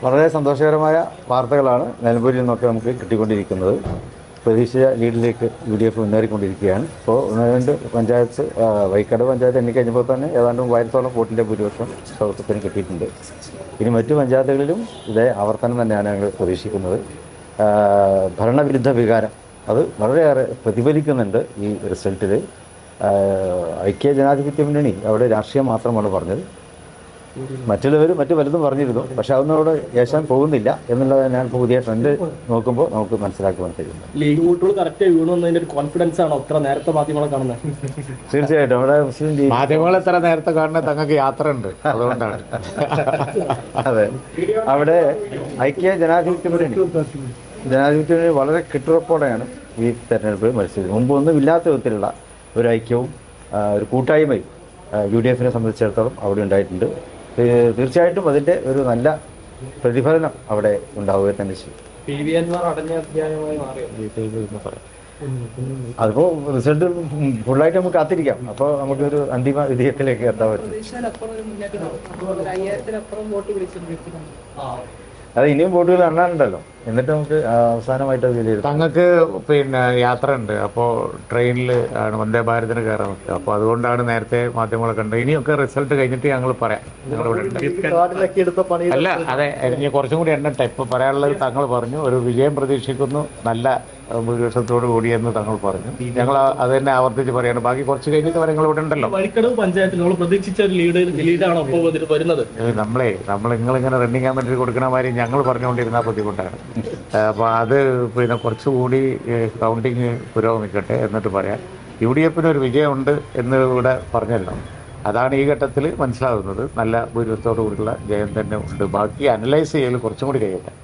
വളരെ സന്തോഷകരമായ വാർത്തകളാണ് നിലമ്പൂരിൽ നിന്നൊക്കെ നമുക്ക് കിട്ടിക്കൊണ്ടിരിക്കുന്നത്. പ്രതീക്ഷിച്ച ലീഡിലേക്ക് UDF മുന്നേറിക്കൊണ്ടിരിക്കുകയാണ്. ഇപ്പോൾ ഒന്ന് രണ്ട് പഞ്ചായത്ത്, വൈക്കാട് പഞ്ചായത്ത് എണ്ണിക്കഴിഞ്ഞപ്പോൾ തന്നെ ഏതാണ്ട് 3000-ഓളം വോട്ടിൻ്റെ ഭൂരിപക്ഷം സൗഹൃദത്തിന് കിട്ടിയിട്ടുണ്ട്. ഇനി മറ്റു പഞ്ചായത്തുകളിലും ഇതേ ആവർത്തനം തന്നെയാണ് ഞങ്ങൾ പ്രതീക്ഷിക്കുന്നത്. ഭരണവിരുദ്ധ വികാരം അത് വളരെയേറെ പ്രതിഫലിക്കുന്നുണ്ട് ഈ റിസൾട്ടിൽ. ഐക്യ ജനാധിപത്യ മുന്നണി അവിടെ രാഷ്ട്രീയം മാത്രമാണ് പറഞ്ഞത്. മറ്റുള്ളവർ മറ്റു പലതും പറഞ്ഞിരുന്നു, പക്ഷെ അതൊന്നും അവിടെ ഏശാൻ പോകുന്നില്ല എന്നുള്ളത് ഞാൻ പുതിയ ട്രെൻഡ് നോക്കുമ്പോൾ നമുക്ക് മനസ്സിലാക്കുവാൻ കഴിയുന്നു. ലീഗ് വോട്ടുകൾ കറക്റ്റ് വീണെന്നതിന്റെ ഒരു കോൺഫിഡൻസ് ആണോ ഇത്ര നേരത്തെ മാധ്യമങ്ങളെ കാണുന്നത്? തീർച്ചയായിട്ടും അവിടെ മുസ്ലിം മാധ്യമങ്ങൾ എത്ര നേരത്തെ കാണുന്നത് തങ്ങൾക്ക് യാത്ര ഉണ്ട്, അതുകൊണ്ടാണ്. അതെ, അവിടെ ഐക്യ ജനാധിപത്യ മുന്നണി വളരെ കെട്ടുറപ്പോടെയാണ് ഈ തെരഞ്ഞെടുപ്പ് മത്സരിച്ചത്. മുമ്പൊന്നും ഇല്ലാത്ത വിധത്തിലുള്ള ഒരു ഐക്യവും ഒരു കൂട്ടായ്മയും UDFനെ സംബന്ധിച്ചിടത്തോളം അവിടെ ഉണ്ടായിട്ടുണ്ട്. തീർച്ചയായിട്ടും അതിൻ്റെ ഒരു നല്ല പ്രതിഫലനം അവിടെ ഉണ്ടാവുക തന്നെ ചെയ്യും. അതിപ്പോൾ റിസൾട്ട് ഫുള്ളായിട്ട് നമുക്ക് കാത്തിരിക്കാം. അപ്പോൾ നമുക്കൊരു അന്തിമ വിജയത്തിലേക്ക് എത്താൻ പറ്റും. അത് ഇനിയും വോട്ടുകൾ എണ്ണാനുണ്ടല്ലോ, എന്നിട്ട് നമുക്ക് അവസാനമായിട്ട് വിലയിരുത്താം. തങ്ങൾക്ക് യാത്ര ഉണ്ട്, അപ്പോൾ ട്രെയിനിൽ ആണ് വന്ദേ ഭാരതിന് കയറാൻ പറ്റുക. അപ്പോൾ അതുകൊണ്ടാണ് നേരത്തെ മാധ്യമങ്ങളെ കണ്ടത്. ഇനിയൊക്കെ റിസൾട്ട് കഴിഞ്ഞിട്ട് ഞങ്ങൾ പറയാം. ഞങ്ങളിവിടെ ഉണ്ട്. അല്ല, അതെ, ഇനി കുറച്ചും കൂടി എണ്ണട്ടെ. ഇപ്പോൾ പറയാനുള്ളത് തങ്ങൾ പറഞ്ഞു, ഒരു വിജയം പ്രതീക്ഷിക്കുന്നു, നല്ല ഭൂരിപക്ഷത്തോട് കൂടിയെന്ന് തങ്ങൾ പറഞ്ഞു. ഞങ്ങൾ അത് തന്നെ ആവർത്തിച്ച് പറയാണ്. ബാക്കി കുറച്ച് കഴിഞ്ഞിട്ട് ഞങ്ങൾ ഇവിടെ ഉണ്ടല്ലോ. വഴിക്കടവ് പഞ്ചായത്തിൽ നമ്മൾ പ്രതീക്ഷിച്ച ഒരു ലീഡാണ് അപ്പോൾ വരുന്നത്. നമ്മൾ നിങ്ങളിങ്ങനെ റണ്ണിങ് കമ്മിറ്റി കൊടുക്കണ മാതിരി ഞങ്ങൾ പറഞ്ഞുകൊണ്ടിരുന്ന ബുദ്ധിമുട്ടാണ്. അപ്പോൾ അത് കുറച്ചുകൂടി കൗണ്ടിങ് പുരോഗമിക്കട്ടെ എന്നിട്ട് പറയാം. UDFന് ഒരു വിജയമുണ്ട് എന്ന് ഇവിടെ പറഞ്ഞല്ലോ, അതാണ് ഈ ഘട്ടത്തിൽ മനസ്സിലാകുന്നത്. നല്ല ഭൂരിപക്ഷത്തോടു കൂടിയുള്ള ജയം തന്നെ ഉണ്ട്. ബാക്കി അനലൈസ് ചെയ്യൽ കുറച്ചും കൂടി കഴിയട്ടെ.